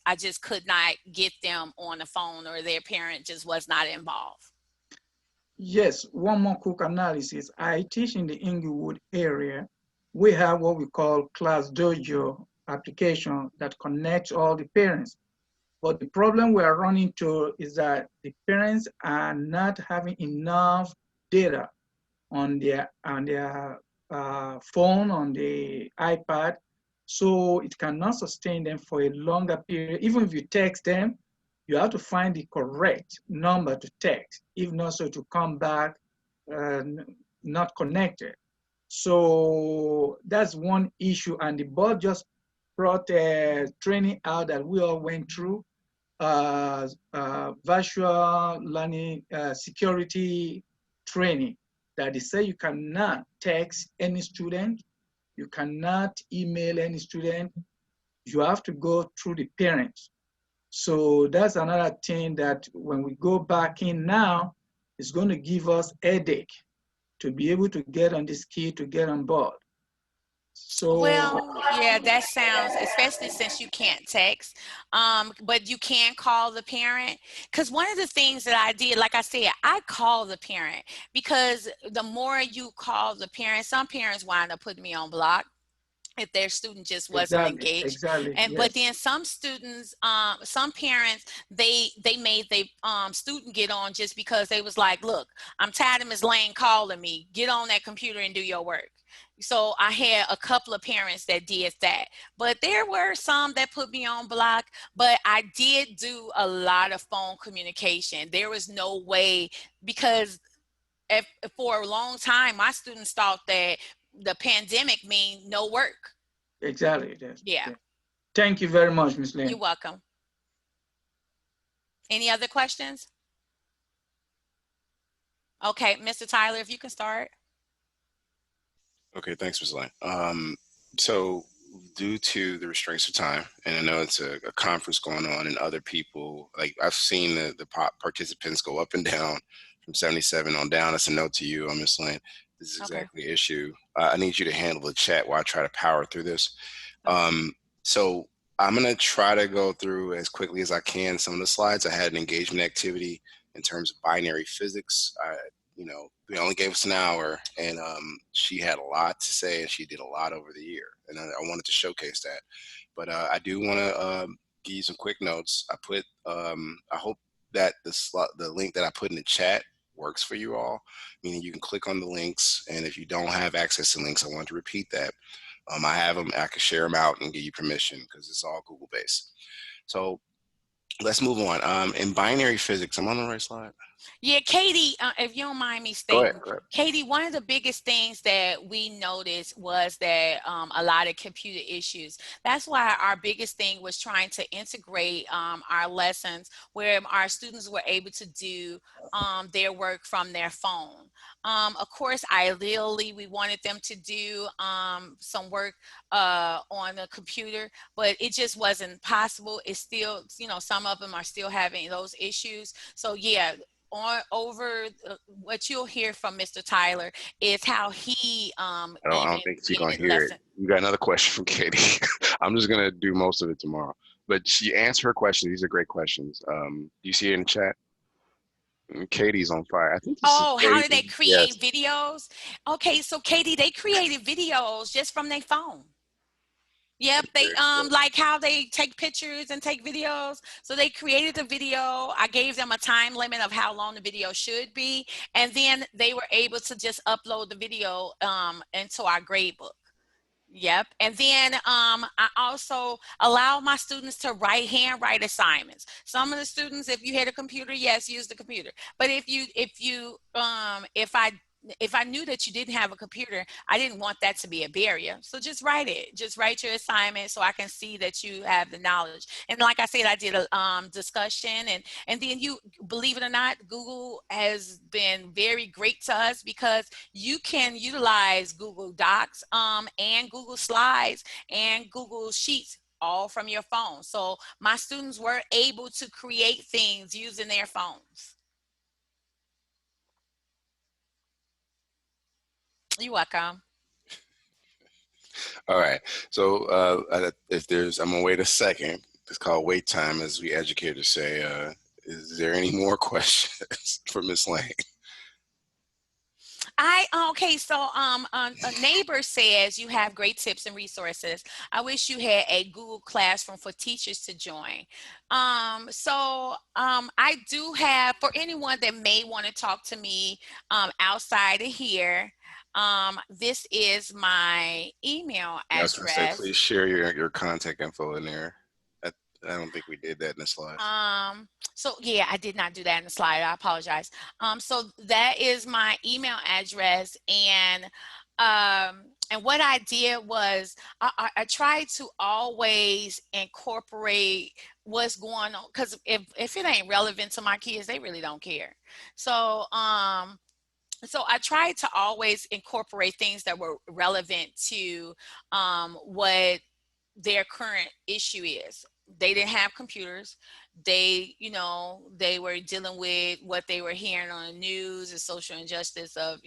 I just could not get them on the phone, or their parent just was not involved. Yes, one more quick analysis. I teach in the Inglewood area. We have what we call Class Dojo application that connects all the parents. But the problem we are running into is that the parents are not having enough data on their phone, on the iPad, so it cannot sustain them for a longer period. Even if you text them, you have to find the correct number to text, if not so to come back uh, not connected. So that's one issue, and the board just brought a training out that we all went through, virtual learning security training, that they say you cannot text any student, you cannot email any student, you have to go through the parents. So that's another thing that when we go back in now, it's going to give us a headache to be able to get on this key to get on board. So Well, yeah, that sounds, especially since you can't text, but you can call the parent. Because one of the things that I did, like I said, I call the parent, because the more you call the parent, some parents wind up putting me on block if their student just wasn't exactly, engaged. exactly, And but yes, then some students, some parents, they made their student get on just because they was like, look, I'm tired of Ms. Lane calling me, get on that computer and do your work. So I had a couple of parents that did that, but there were some that put me on block. But I did do a lot of phone communication. There was no way, because if, for a long time my students thought that the pandemic mean no work. exactly, yes, Yeah, yes. Thank you very much, Ms. you're Lynn. welcome. Any other questions? Okay, Mr. Tyler, if you can start. Okay, thanks, Ms. Lane. So due to the restraints of time, and I know it's a conference going on, and other people, like I've seen the participants go up and down from 77 on down. That's a note to you, Ms. Lane. This is Okay. exactly the issue. I need you to handle the chat while I try to power through this. Okay. So I'm gonna try to go through as quickly as I can some of the slides. I had an engagement activity in terms of binary physics. They only gave us an hour, and she had a lot to say, and she did a lot over the year, and I wanted to showcase that. But I do want to give you some quick notes. I hope that the link that I put in the chat works for you all, meaning you can click on the links, and if you don't have access to links, I want to repeat that. I have them. I can share them out and give you permission because it's all Google based. So let's move on. In binary physics, I'm on the right slide. Yeah, Katie, if you don't mind me Go ahead. stating, Go ahead. Katie, one of the biggest things that we noticed was that a lot of computer issues. That's why our biggest thing was trying to integrate our lessons where our students were able to do their work from their phone. Of course, ideally, we wanted them to do some work on the computer, but it just wasn't possible. It's still, some of them are still having those issues. So yeah, on over what you'll hear from Mr. Tyler is how he I even don't think she's gonna created hear it. lesson. You got another question from Katie. I'm just gonna do most of it tomorrow. But she answered her questions. These are great questions. Do you see it in the chat? Katie's on fire. I think this is Oh, how Katie. do they Yes, create videos? Okay, so Katie, they created videos just from their phone. Yep, that's they very cool. like how they take pictures and take videos. So they created the video. I gave them a time limit of how long the video should be, and then they were able to just upload the video into our gradebook. Yep. And then I also allow my students to handwrite assignments. Some of the students, if you had a computer, yes, use the computer. But if I knew that you didn't have a computer, I didn't want that to be a barrier. So just write it. Just write your assignment so I can see that you have the knowledge. And like I said, I did a discussion, and then you believe it or not, Google has been very great to us because you can utilize Google Docs and Google Slides and Google Sheets all from your phone. So my students were able to create things using their phones. You're welcome. All right. So if I'm gonna wait a second. It's called wait time, as we educators say. Is there any more questions for Miss Lane? Okay, so a neighbor says you have great tips and resources. I wish you had a Google Classroom for teachers to join. I do have, for anyone that may want to talk to me outside of here, this is my email Yeah, I was gonna say, address. please share your contact info in there. I, I don't think we did that in the slides. So yeah, I did not do that in the slide. I apologize. So that is my email address, and what I did was I tried to always incorporate what's going on, because if it ain't relevant to my kids, they really don't care. So so I tried to always incorporate things that were relevant to what their current issue is. They didn't have computers. They were dealing with what they were hearing on the news, the social injustice of,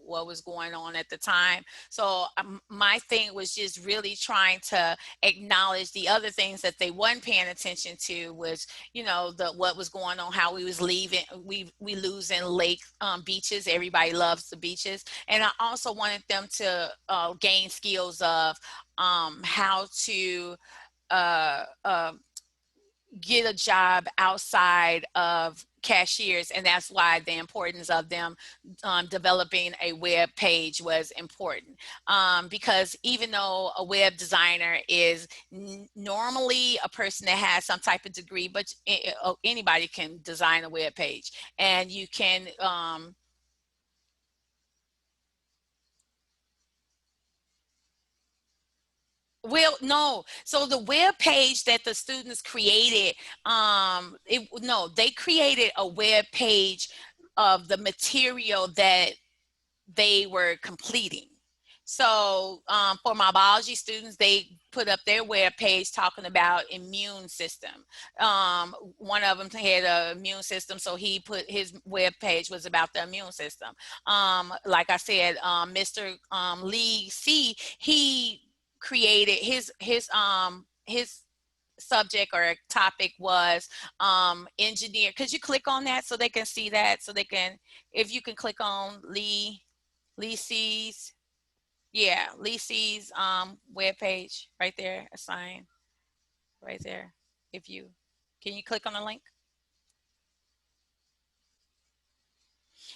what was going on at the time. So my thing was just really trying to acknowledge the other things that they weren't paying attention to, was, the what was going on, how we losing lake beaches. Everybody loves the beaches. And I also wanted them to gain skills of how to uh, uh, get a job outside of cashiers, and that's why the importance of them developing a web page was important, because even though a web designer is normally a person that has some type of degree, but anybody can design a web page, and you can well, no. So the web page that the students created, no, they created a web page the material that they were completing. So for my biology students, they put up their web page talking about immune system. One of them had an immune system, so he put his web page was about the immune system. Like I said, Mr. Lee C, he created his subject or topic was engineer. Could you click on that so they can see that? So they can, if you can click on Lee C's, yeah, Lee C's web page right there, assign right there. If you can you click on the link?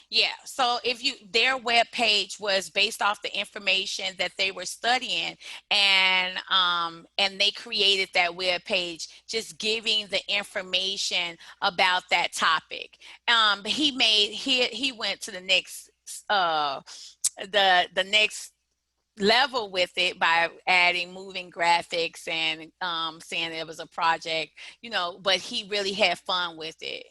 Yeah, so if you their web page was based off the information that they were studying, and they created that web page just giving the information about that topic. He went to the next the next level with it by adding moving graphics and saying it was a project, but he really had fun with it.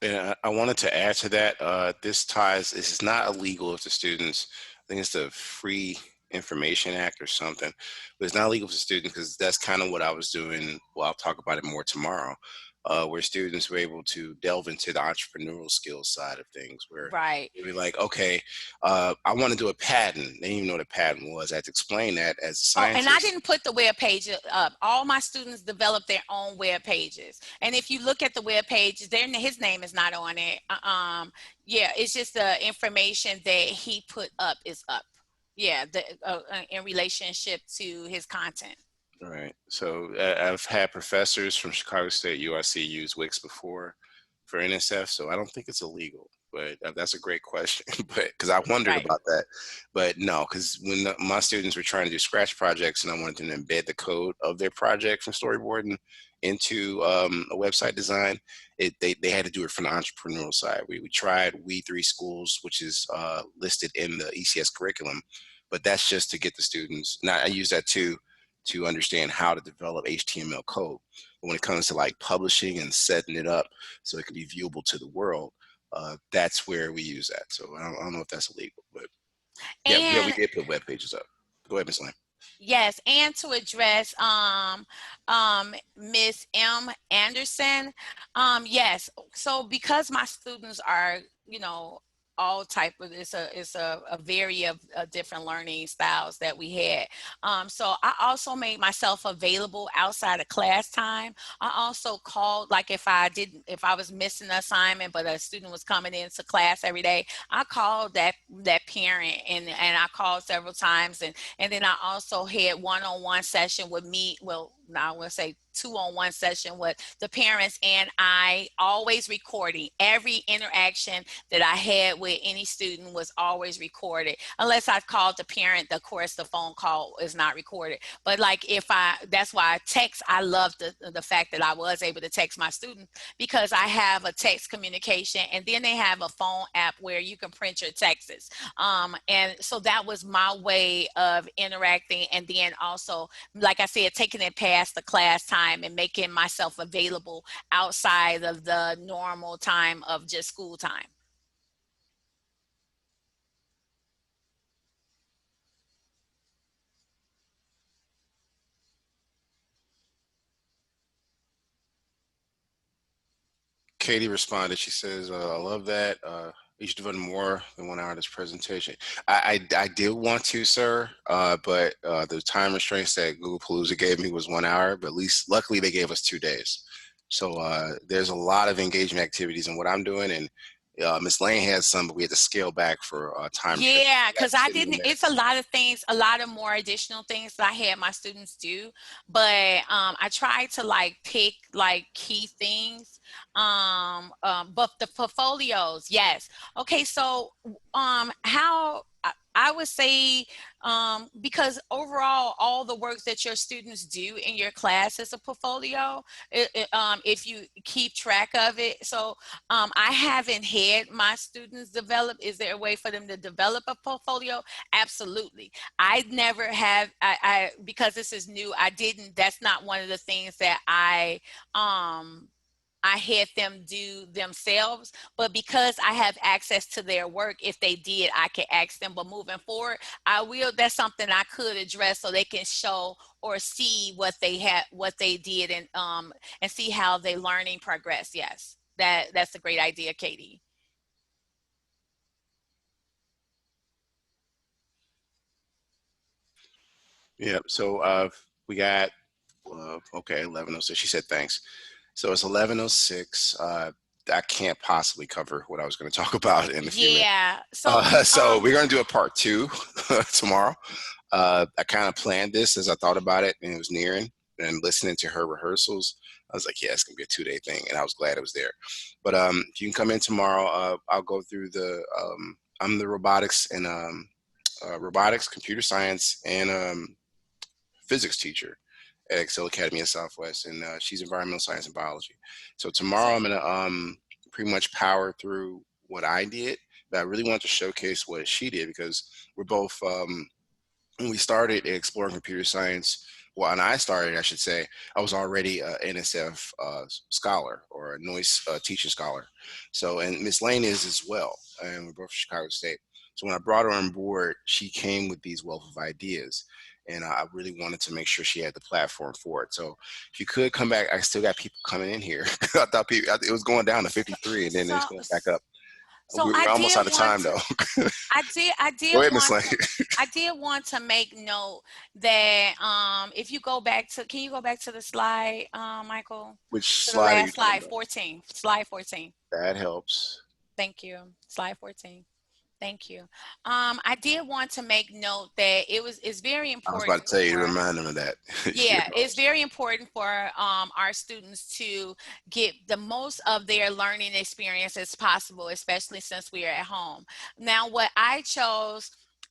And I wanted to add to that. This is not illegal if the students, I think it's the Free Information Act or something, but it's not illegal for students because that's kind of what I was doing. Well, I'll talk about it more tomorrow, where students were able to delve into the entrepreneurial skills side of things, where Right. they'd be like, okay, I want to do a patent. They didn't even know what a patent was. I had to explain that as a Oh, and I scientist. didn't put the web page up. All my students develop their own web pages. And if you look at the web pages, his name is not on it. Yeah, it's just the information that he put up is up. Yeah, in relationship to his content. Right. So I've had professors from Chicago State, USC use Wix before for NSF, so I don't think it's illegal. But that's a great question, but because I wondered Right. about that. But no, because when my students were trying to do Scratch projects and I wanted them to embed the code of their project from storyboarding into a website design, they had to do it from the entrepreneurial side. We tried We3 Schools, which is listed in the ECS curriculum, but that's just to get the students. Now I use that too to understand how to develop HTML code. But when it comes to like publishing and setting it up so it can be viewable to the world, that's where we use that. So I don't know if that's illegal, but yeah, we And did put web pages up. Go ahead, Ms. Lane. yes, and to address Miss M. Anderson, yes. So because my students are, all type of it's a vary of different learning styles that we had. So I also made myself available outside of class time. I also called, like if I was missing an assignment, but a student was coming into class every day, I called that parent, and I called several times, and then I also had one-on-one session with me. Well, now I want to say two-on-one session with the parents, and I always recording every interaction that I had with any student was always recorded. Unless I called the parent, of course, the phone call is not recorded. But like that's why I text. I love the fact that I was able to text my students because I have a text communication, and then they have a phone app where you can print your texts. And so that was my way of interacting, and then also, like I said, taking it past the class time and making myself available outside of the normal time of just school time. Katie responded. She says, "I love that. You should have done more than 1 hour of this presentation." I did want to, sir, but the time restraints that Googlepalooza gave me was 1 hour. But at least, luckily, they gave us 2 days. So there's a lot of engagement activities in what I'm doing, and Miss Lane has some, but we had to scale back for time restrictions. Yeah, We got because to I 10 more didn't, it's a minutes. lot of things, a lot of more additional things that I had my students do, but I tried to like pick like key things. But the portfolios, yes. Okay, so how I would say, because overall, all the work that your students do in your class is a portfolio. If you keep track of it, so I haven't had my students develop. Is there a way for them to develop a portfolio? Absolutely. I never have. Because this is new. I didn't. That's not one of the things that I had them do themselves, but because I have access to their work, if they did, I can ask them. But moving forward, I will. That's something I could address so they can show or see what they had, what they did, and see how they learning progress. Yes, that's a great idea, Katie. Yeah. So we got okay, 11:06. She said thanks. So it's 11:06. I can't possibly cover what I was going to talk about in a few minutes. Yeah. So, So we're going to do a part two tomorrow. I kind of planned this as I thought about it, and it was nearing. And listening to her rehearsals, I was like, "Yeah, it's gonna be a 2 day thing," and I was glad it was there. But if you can come in tomorrow, I'll go through the. I'm the robotics, computer science, and physics teacher at Excel Academy of Southwest, and she's environmental science and biology. So tomorrow I'm so gonna pretty much power through what I did, but I really want to showcase what she did because we're both when we started exploring computer science. Well, and I started, I should say, I was already a NSF scholar or a noise teaching scholar. So, and Miss Lane is as well, and we're both from Chicago State. So when I brought her on board, she came with these wealth of ideas, and I really wanted to make sure she had the platform for it. So if you could come back, I still got people coming in here. I thought it was going down to 53, and then it's so going back up. so We're I almost did out of want time, to. though. I Go did ahead, Miss want Lane. to. I did want to make note that, if you go back to, can you go back to the slide, Michael, Which to the slide are you last talking slide, about? 14, slide 14. That helps. Thank you. Slide 14. Thank you. I did want to make note that it's very I was about important to tell you to for. remind them of that. You're Yeah, it's very important for our students to get the most of their learning experience as possible, especially since we are at home. Now,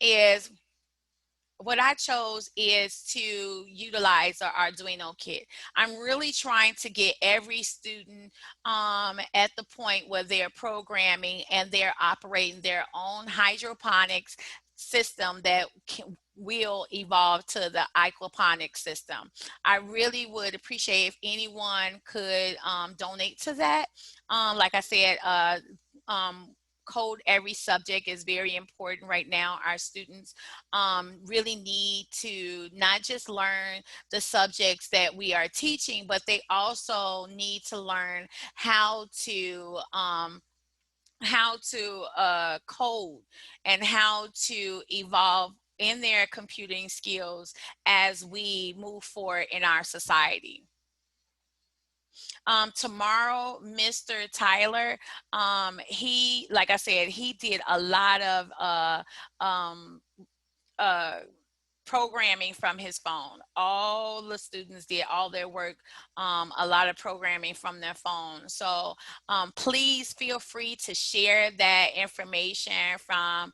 is what I chose is to utilize our Arduino kit. I'm really trying to get every student at the point where they're programming and they're operating their own hydroponics system that will evolve to the aquaponics system. I really would appreciate if anyone could donate to that. Like I said, um, code every subject is very important right now. Our students really need to not just learn the subjects that we are teaching, but they also need to learn how to code and how to evolve in their computing skills as we move forward in our society. Tomorrow, Mr. Tyler, he, like I said, he did a lot of um, uh, programming from his phone. All the students did all their work, a lot of programming from their phone. So please feel free to share that information from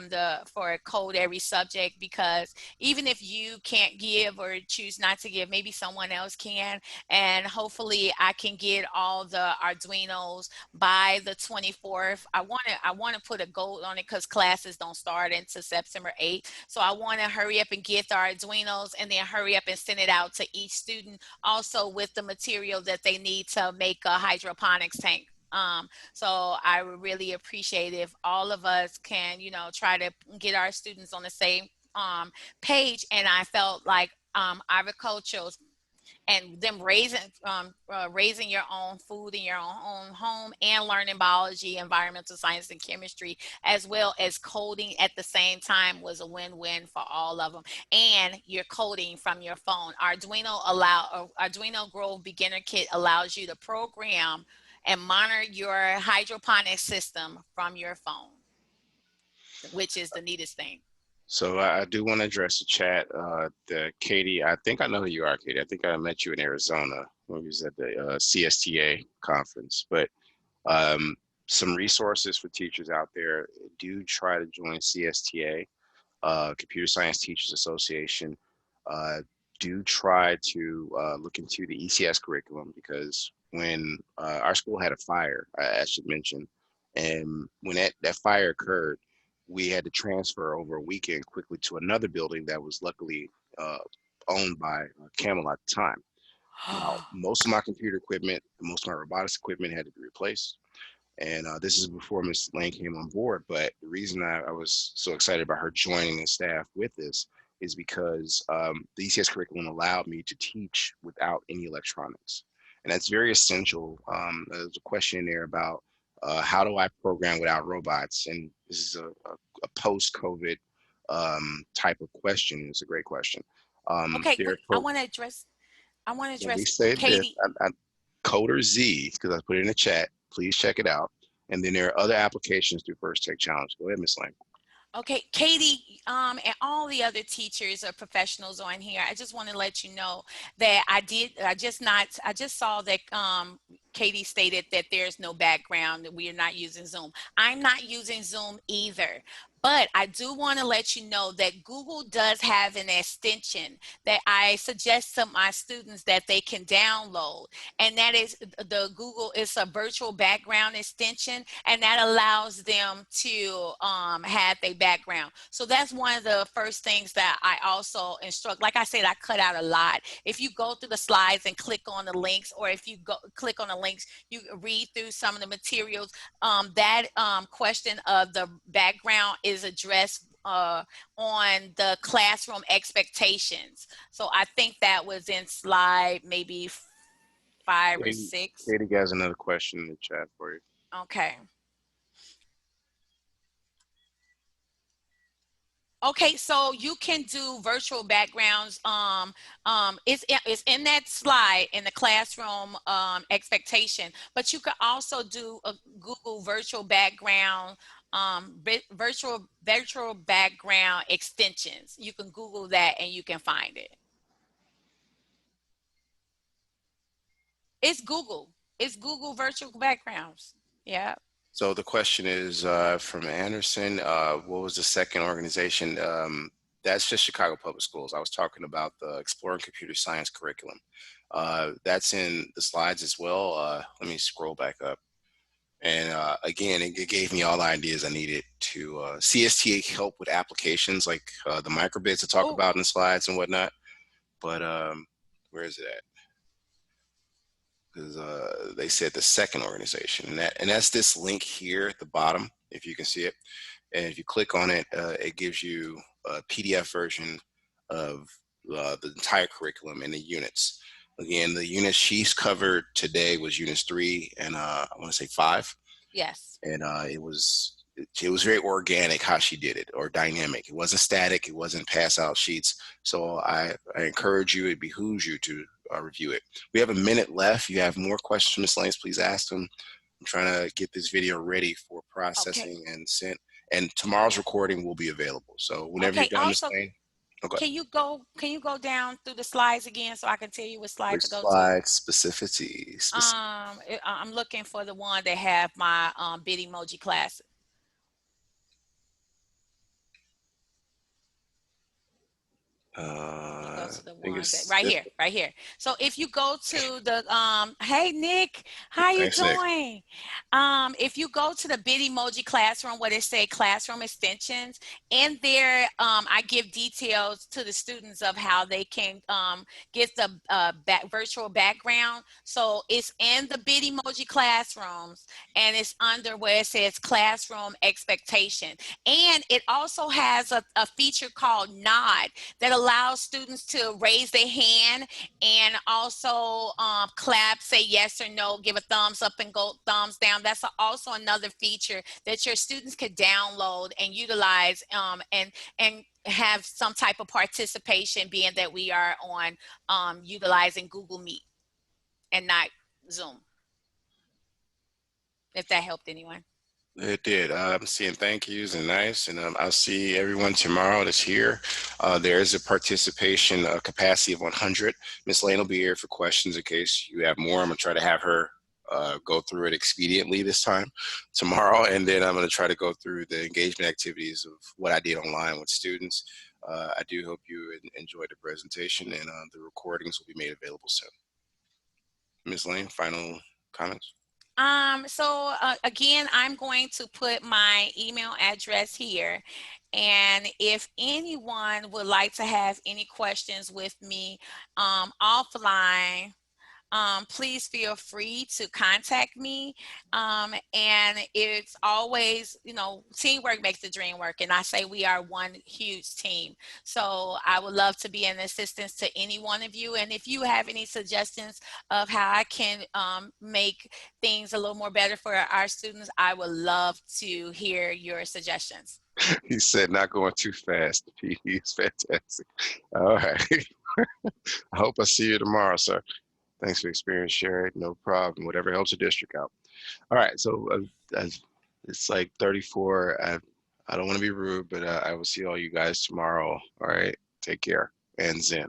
the for code every subject, because even if you can't give or choose not to give, maybe someone else can, and hopefully I can get all the Arduinos by the 24th. I want to put a goal on it because classes don't start until September 8th. So I want to hurry up and get the Arduinos and then hurry up and send it out to each student, also with the material that they need to make a hydroponics tank. So I would really appreciate if all of us can, try to get our students on the same page. And I felt like agricultural and them raising your own food in your own home and learning biology, environmental science, and chemistry, as well as coding at the same time, was a win-win for all of them. And you're coding from your phone. Arduino Grove Beginner Kit allows you to program and monitor your hydroponic system from your phone, which is the neatest thing. So I do want to address the chat. Katie, I think I know who you are, Katie. I think I met you in Arizona when we was at the CSTA conference. But um, some resources for teachers out there. Do try to join CSTA, Computer Science Teachers Association. Uh, do try to look into the ECS curriculum, because when our school had a fire, I should mention, and when that fire occurred, we had to transfer over a weekend quickly to another building that was luckily uh, owned by Camel at the time. Now, most of my computer equipment, most of my robotics equipment had to be replaced. And this is before Ms. Lane came on board. But the reason I was so excited about her joining the staff with this is because the ECS curriculum allowed me to teach without any electronics. And that's very essential. There's a question in there about how do I program without robots? And this is a post-COVID type of question. It's a great question. Okay, There wait, are I want to Let me address say this. Katie. Coder Z, because I put it in the chat. Please check it out. And then there are other applications through First Tech Challenge. Go ahead, Miss Lane. Okay, Katie, and all the other teachers or professionals on here, I just want to let you know that I just saw that Katie stated that there's no background, that we are not using Zoom. I'm not using Zoom either. But I do want to let you know that Google does have an extension that I suggest to my students that they can download. And that is the Google, it's a virtual background extension, and that allows them to have their background. So that's one of the first things that I also instruct. Like I said, I cut out a lot. If you go through the slides and click on the links, or if you go click on the links, you read through some of the materials. That question of the background is addressed on the classroom expectations. So I think that was in slide maybe 5 or 6. Katie has another question in the chat for you. Okay. Okay, so you can do virtual backgrounds. It's in that slide in the classroom expectation, but you can also do a Google virtual background, virtual background extensions. You can Google that and you can find it. It's Google. It's Google virtual backgrounds. Yeah. So the question is from Anderson, what was the second organization? That's just Chicago Public Schools. I was talking about the Exploring Computer Science curriculum. That's in the slides as well. Let me scroll back up. And again, it gave me all the ideas I needed to CSTA help with applications like the microbits to talk about in the slides and whatnot. But where is it at? Because they said the second organization, and that's this link here at the bottom, if you can see it. And if you click on it, it gives you a PDF version of the entire curriculum and the units. Again, the units she's covered today was units 3 and I want to say 5. Yes. And it was very organic how she did it, or dynamic. It wasn't static. It wasn't pass out sheets. So I encourage you, it behooves you to review it. We have a minute left. You have more questions, Ms. Lanes, please ask them. I'm trying to get this video ready for processing and sent. And tomorrow's recording will be available. So whenever you're done, Ms. Lane. Okay. Can you go down through the slides again so I can tell you what slide Which to go slide to? specificity? I'm looking for the one that have my Bitmoji class. Go to the ones that right here. So if you go to the hey Nick, how you doing? If you go to the Bitmoji classroom where they say classroom extensions, in there I give details to the students of how they can get the virtual background. So it's in the Bitmoji classrooms, and it's under where it says classroom expectation. And it also has a feature called Nod that allows students to raise their hand and also clap, say yes or no, give a thumbs up and go thumbs down. That's also another feature that your students could download and utilize and have some type of participation, being that we are on utilizing Google Meet and not Zoom. If that helped anyone. It did. I'm seeing thank yous and nice, and I'll see everyone tomorrow that's here. There is a participation capacity of 100. Miss Lane will be here for questions in case you have more. I'm gonna try to have her go through it expediently this time tomorrow, and then I'm going to try to go through the engagement activities of what I did online with students. I do hope you enjoyed the presentation, and the recordings will be made available soon. Ms. Lane, final comments? Again, I'm going to put my email address here. And if anyone would like to have any questions with me offline, please feel free to contact me. And it's always, teamwork makes the dream work. And I say we are one huge team. So I would love to be an assistance to any one of you. And if you have any suggestions of how I can make things a little more better for our students, I would love to hear your suggestions. He said, not going too fast. He's fantastic. All right. I hope I see you tomorrow, sir. Thanks for the experience, Sherry. No problem. Whatever helps the district out. All right. So it's like 34. I don't want to be rude, but I will see all you guys tomorrow. All right. Take care. And Zen.